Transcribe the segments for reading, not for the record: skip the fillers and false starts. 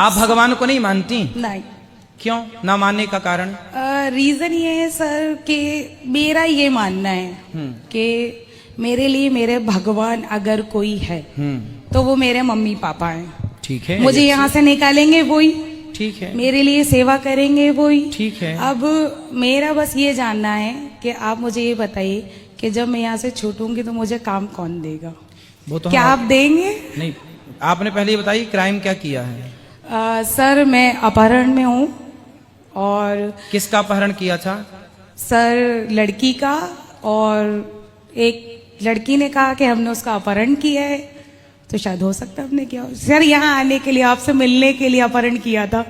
आप भगवान को नहीं मानती? नहीं। क्यों ना मानने का कारण? रीजन ये है सर कि मेरा ये मानना है कि मेरे लिए मेरे भगवान अगर कोई है तो वो मेरे मम्मी पापा हैं। ठीक है, मुझे यहाँ से निकालेंगे वही, ठीक है, मेरे लिए सेवा करेंगे वही, ठीक है। अब मेरा बस ये जानना है कि आप मुझे ये बताइए कि जब मैं यहाँ से छूटूंगी तो मुझे काम कौन देगा? वो तो क्या आप देंगे? नहीं, आपने पहले ये बताइए क्राइम क्या किया है? सर मैं अपहरण में हूँ। और किसका अपहरण किया था? सर लड़की का, और एक लड़की ने कहा कि हमने उसका अपहरण किया है, तो शायद हो सकता है हमने किया हो। सर यहाँ आने के लिए, आपसे मिलने के लिए अपहरण किया था,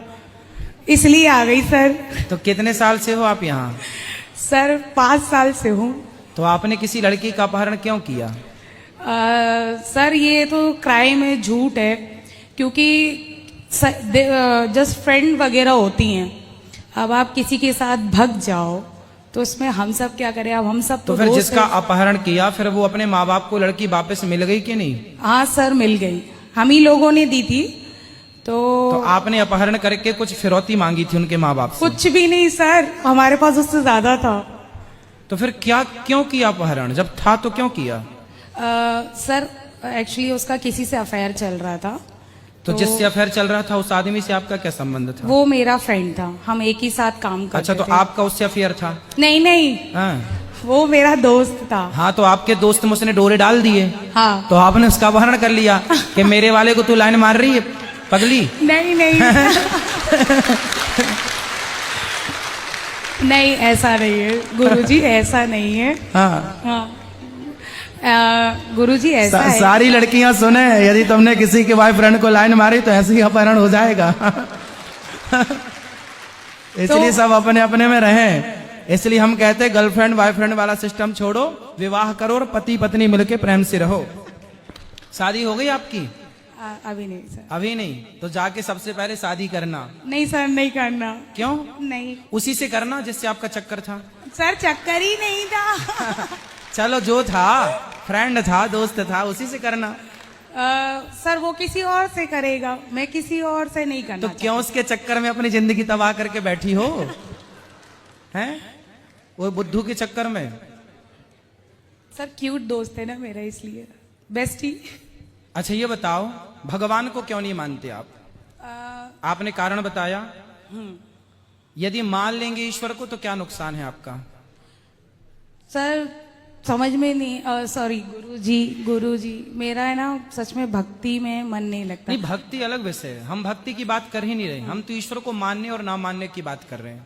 इसलिए आ गई सर। तो कितने साल से हो आप यहाँ? सर 5 साल से हूँ। तो आपने किसी लड़की का अपहरण क्यों किया? सर ये तो क्राइम है, झूठ है, क्योंकि जस्ट फ्रेंड वगैरह होती हैं। अब आप किसी के साथ भग जाओ तो उसमें हम सब क्या करें? अब हम सब तो फिर जिसका अपहरण किया फिर वो अपने माँ बाप को लड़की वापस मिल गई कि नहीं? हाँ सर मिल गई, हम ही लोगों ने दी थी। तो आपने अपहरण करके कुछ फिरौती मांगी थी उनके माँ बाप से? कुछ भी नहीं सर, हमारे पास उससे ज्यादा था। तो फिर क्या क्यों किया अपहरण? जब था तो क्यों किया? सर एक्चुअली उसका किसी से अफेयर चल रहा था। तो जिससे अफेयर चल रहा था उस आदमी से आपका क्या संबंध था? वो मेरा फ्रेंड था, हम एक ही साथ काम करते थे। अच्छा, तो आपका उससे अफेयर था? नहीं नहीं, वो मेरा दोस्त था। हाँ, तो आपके दोस्त में उसने डोरे डाल दिए। हाँ, तो आपने उसका अपहरण कर लिया कि मेरे वाले को तू लाइन मार रही है पगली? नहीं नहीं नहीं, ऐसा नहीं है गुरुजी, ऐसा नहीं है। हाँ, हाँ गुरुजी ऐसा है। सारी लड़कियां सुने, यदि तुमने किसी के बॉयफ्रेंड को लाइन मारी तो ऐसे ही अपहरण हो जाएगा। इसलिए सब अपने अपने में रहें। इसलिए हम कहते हैं गर्लफ्रेंड बॉयफ्रेंड वाला सिस्टम छोड़ो, विवाह करो और पति पत्नी मिलके प्रेम से रहो। शादी हो गई आपकी? अभी नहीं सर। अभी नहीं? तो जाके सबसे पहले शादी करना। नहीं सर, नहीं करना। क्यों नहीं? उसी से करना जिससे आपका चक्कर था। सर चक्कर ही नहीं था। चलो जो था, फ्रेंड था, दोस्त था, उसी से करना। सर वो किसी और से करेगा, मैं किसी और से नहीं करना। तो क्यों उसके चक्कर में अपनी जिंदगी तबाह करके बैठी हो? हैं वो बुद्धू के चक्कर में? सर क्यूट दोस्त है ना मेरा, इसलिए बेस्टी। अच्छा ये बताओ, भगवान को क्यों नहीं मानते आप? आपने कारण बताया। यदि मान लेंगे ईश्वर को तो क्या नुकसान है आपका? सर समझ में नहीं, सॉरी गुरुजी मेरा है ना सच में भक्ति में मन नहीं लगता। नहीं, भक्ति अलग विषय है, हम भक्ति की बात कर ही नहीं रहे, हम तो ईश्वर को मानने और ना मानने की बात कर रहे हैं।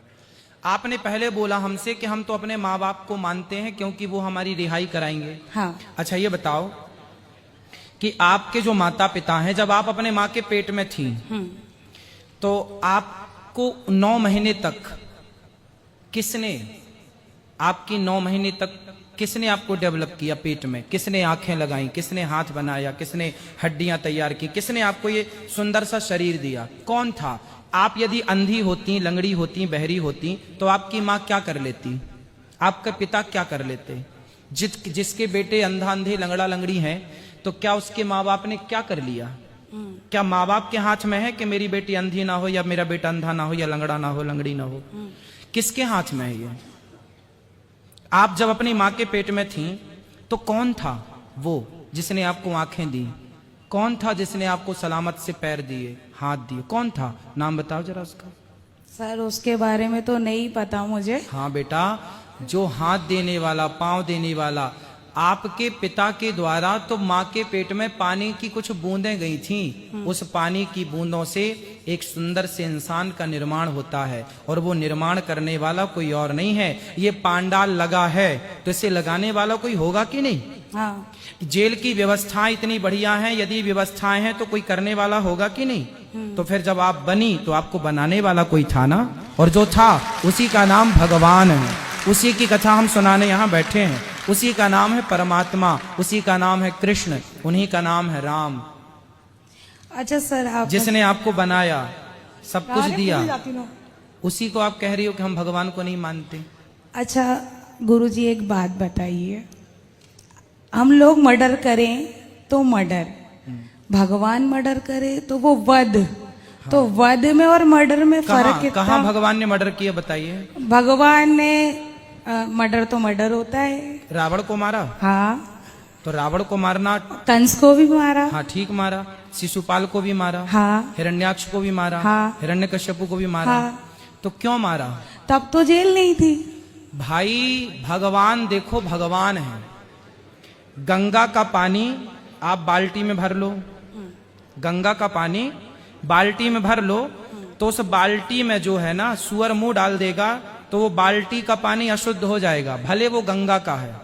आपने पहले बोला हमसे कि हम तो अपने माँ बाप को मानते हैं क्योंकि वो हमारी रिहाई कराएंगे। हाँ। अच्छा ये बताओ कि आपके जो माता पिता हैं, जब आप अपने माँ के पेट में थी तो आपको 9 महीने तक किसने, आपकी 9 महीने तक किसने आपको डेवलप किया पेट में? किसने आंखें लगाई, किसने हाथ बनाया, किसने हड्डियां तैयार की, किसने आपको ये सुंदर सा शरीर दिया? कौन था? आप यदि अंधी होती, लंगड़ी होती, बहरी होती तो आपकी माँ क्या कर लेती? आपके पिता क्या कर लेते? जिसके बेटे अंधा अंधे लंगड़ा लंगड़ी हैं तो क्या उसके माँ बाप ने क्या कर लिया? क्या माँ बाप के हाथ में है कि मेरी बेटी अंधी ना हो या मेरा बेटा अंधा ना हो या लंगड़ा ना हो, लंगड़ी ना हो? किसके हाथ में है ये? आप जब अपनी माँ के पेट में थी तो कौन था वो जिसने आपको आंखें दी? कौन था जिसने आपको सलामत से पैर दिए, हाथ दिए? कौन था? नाम बताओ जरा उसका। सर उसके बारे में तो नहीं पता मुझे। हाँ बेटा, जो हाथ देने वाला, पांव देने वाला, आपके पिता के द्वारा तो माँ के पेट में पानी की कुछ बूंदें गई थीं। उस पानी की बूंदों से एक सुंदर से इंसान का निर्माण होता है और वो निर्माण करने वाला कोई और नहीं है। ये पांडाल लगा है तो इसे लगाने वाला कोई होगा कि नहीं? हाँ। जेल की व्यवस्थाएं इतनी बढ़िया हैं, यदि व्यवस्थाएं हैं तो कोई करने वाला होगा कि नहीं? तो फिर जब आप बनी तो आपको बनाने वाला कोई था ना, और जो था उसी का नाम भगवान है। उसी की कथा हम सुनाने यहाँ बैठे हैं। उसी का नाम है परमात्मा, उसी का नाम है कृष्ण, उन्हीं का नाम है राम। अच्छा सर, आप जिसने आपको बनाया, सब कुछ दिया, उसी को आप कह रही हो कि हम भगवान को नहीं मानते। अच्छा गुरुजी एक बात बताइए, हम लोग मर्डर करें तो मर्डर, भगवान मर्डर करे तो वो वध, तो वध में और मर्डर में फर्क कहाँ कितना? कहाँ भगवान ने मर्डर किया बताइए। भगवान ने मर्डर तो मर्डर होता है। रावण को मारा, हाँ, तो रावण को मारना, कंस को भी मारा। हाँ ठीक मारा, शिशुपाल को भी मारा, हाँ, हिरण्याक्ष को भी मारा, हाँ, हिरण्यकश्यप को भी मारा। हाँ, तो क्यों मारा तब तो जेल नहीं थी। भाई? भगवान देखो, भगवान है। गंगा का पानी आप बाल्टी में भर लो, गंगा का पानी बाल्टी में भर लो, तो उस बाल्टी में जो है ना सूअर मुंह डाल देगा तो वो बाल्टी का पानी अशुद्ध हो जाएगा, भले वो गंगा का है।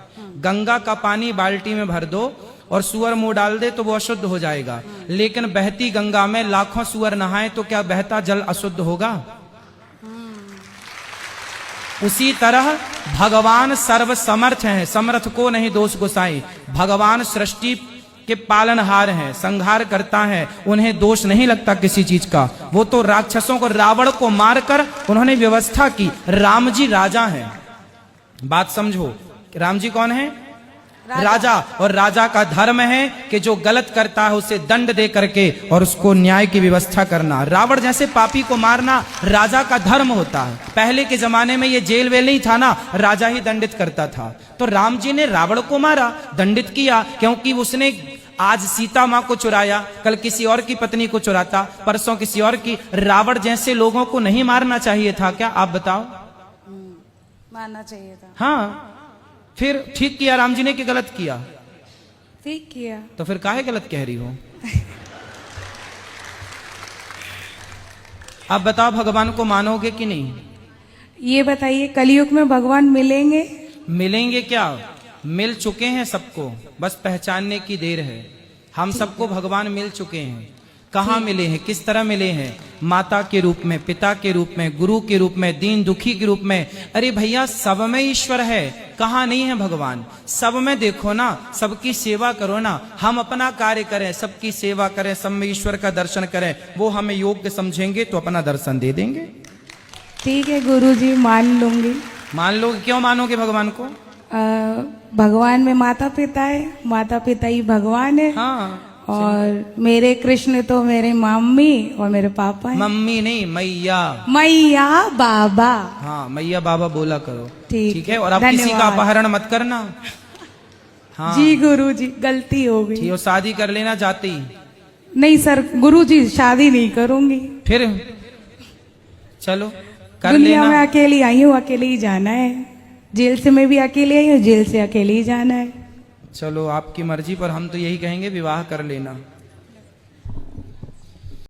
गंगा का पानी बाल्टी में भर दो और सूअर मुंह डाल दे तो वो अशुद्ध हो जाएगा। लेकिन बहती गंगा में लाखों सूअर नहाए तो क्या बहता जल अशुद्ध होगा? उसी तरह भगवान सर्व समर्थ हैं, समर्थ को नहीं दोष गोसाई। भगवान सृष्टि के पालनहार हैं, संहार करता है, उन्हें दोष नहीं लगता किसी चीज का। वो तो राक्षसों को, रावण को मारकर उन्होंने व्यवस्था की। राम जी राजा हैं, बात समझो। राम जी कौन है? राजा। और राजा का धर्म है कि जो गलत करता है उसे दंड दे करके और उसको न्याय की व्यवस्था करना। रावण जैसे पापी को मारना राजा का धर्म होता है। पहले के जमाने में ये जेल वेल नहीं था ना, राजा ही दंडित करता था। तो राम जी ने रावण को मारा, दंडित किया, क्योंकि उसने आज सीता माँ को चुराया, कल किसी और की पत्नी को चुराता, परसों किसी और की। रावण जैसे लोगों को नहीं मारना चाहिए था क्या? आप बताओ। मानना चाहिए था। हाँ, फिर ठीक किया राम जी ने कि गलत किया? ठीक किया। तो फिर काहे गलत कह रही हो? आप बताओ, भगवान को मानोगे कि नहीं? ये बताइए, कलयुग में भगवान मिलेंगे? मिलेंगे क्या? मिल चुके हैं सबको, बस पहचानने की देर है। हम सबको भगवान मिल चुके हैं। कहाँ मिले हैं, किस तरह मिले हैं? माता के रूप में, पिता के रूप में, गुरु के रूप में, दीन दुखी के रूप में। अरे भैया, सब में ईश्वर है, कहाँ नहीं है भगवान? सब में देखो ना, सबकी सेवा करो ना। हम अपना कार्य करें, सबकी सेवा करें, सब में ईश्वर का दर्शन करें, वो हमें योग्य समझेंगे तो अपना दर्शन दे देंगे। ठीक है गुरुजी, मान लूंगी। मान लो। क्यों मानोगे भगवान को? भगवान में माता पिता है, माता पिता ही भगवान है। हाँ, और मेरे कृष्ण तो मेरे मम्मी और मेरे पापा हैं। मम्मी नहीं, मैया। मैया बाबा। हाँ, मैया बाबा बोला करो। ठीक है। और आप किसी का अपहरण मत करना। हाँ जी गुरुजी, गलती हो गई। और शादी कर लेना जाते ही। नहीं सर गुरुजी, शादी नहीं करूंगी। फिर चलो कर दुनिया लेना। में अकेली आई हूँ, अकेले ही जाना है। जेल से मैं भी अकेले आई हूँ, जेल से अकेले ही जाना है। चलो आपकी मर्जी, पर हम तो यही कहेंगे विवाह कर लेना।